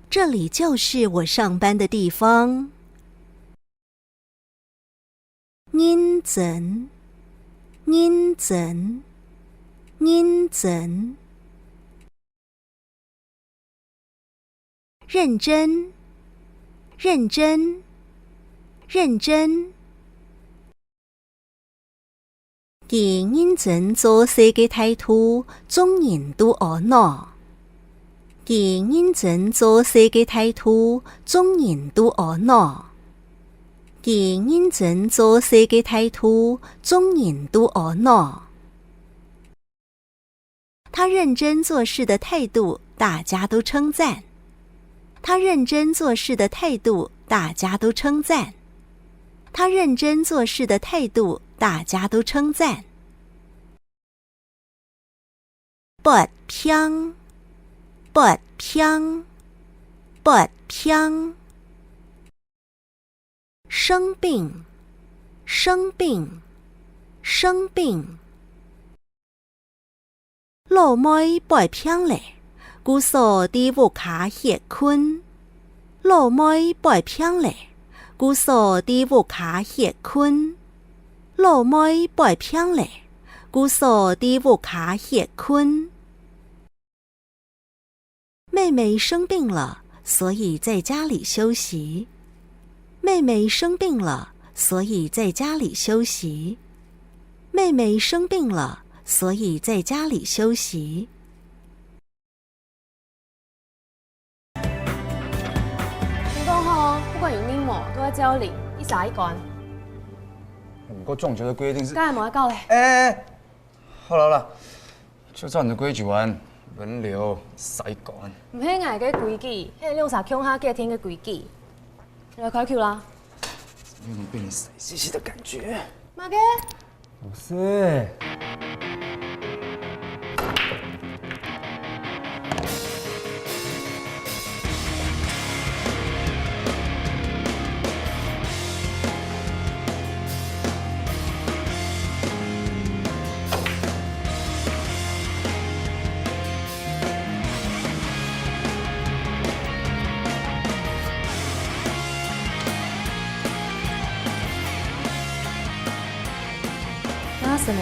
这里就是我上班的地方。认真，认真，认真，认真，认真，认真。伊认真做世界态度，众人都学恼。伊认真做世界态度，众人都学恼。伊认真做世界态度，众人都学恼。他认真做事的态度，大家都称赞。他认真做事的态度，大家都称赞。他认真做事的态度，大家都称赞。拔평，拔평，拔평。生病，生病，生病。老妹拔평咧，姑嫂伫屋卡歇困。老妹拔평咧，姑嫂伫屋卡歇困。老妹拔평咧，姑嫂伫屋卡歇困。妹妹生病了，所以在家里休息。妹妹生病了，所以在家里休息。妹妹生病了，所以在家里休息。你讲吼，不管有恁某都在教你，一傻一管。不过撞球的规定是……刚才冇在教嘞。哎，好了好了，就照你的规矩玩，轮流塞管。唔迄个个规矩，迄个用啥恐吓给听个规矩。来开 Q 啦！有种被你塞兮兮的感觉。马哥，不是。那什么？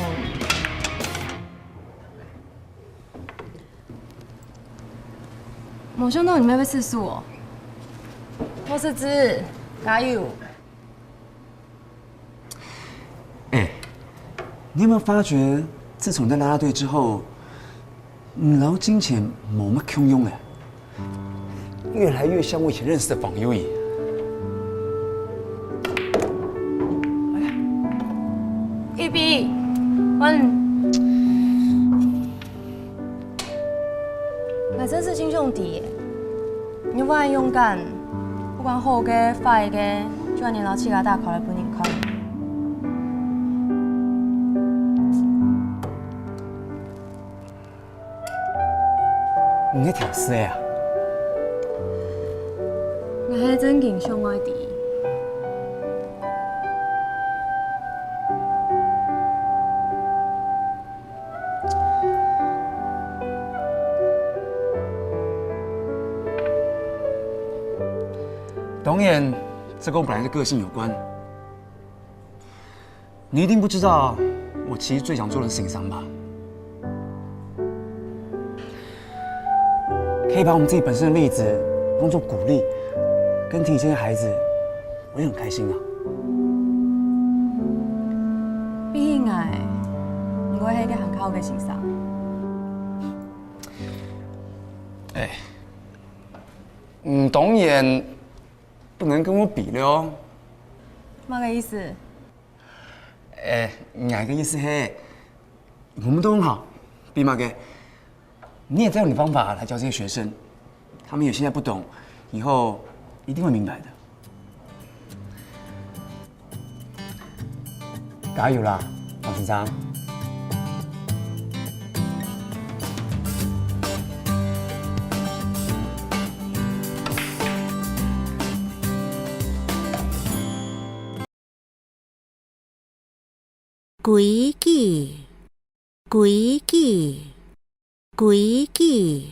某兄弟，你们被刺速哦！我是指加油！哎，你有没有发觉，自从在啦啦队之后，捞金钱冇乜汹涌哎，越来越像我以前认识的访友仪。一比，那真是亲兄弟耶！你不然勇敢，不管好嘅坏嘅，就按你老七个大考来本人考。你在挑事呀？我係真敬兄愛弟。董演，这跟我本来的个性有关。你一定不知道，我其实最想做的是行商吧？可以把我们自己本身的例子当做鼓励，跟提醒孩子，我也很开心啊。畢竟係，我係一個很好嘅先生。哎，董演不能跟我比了哦。乜嘅意思？哎，哪个意思嘿？我们都很好，比马哥，你也在用你方法来教这些学生，他们有现在不懂，以后一定会明白的。加油啦，王先生！规矩，规矩，规矩。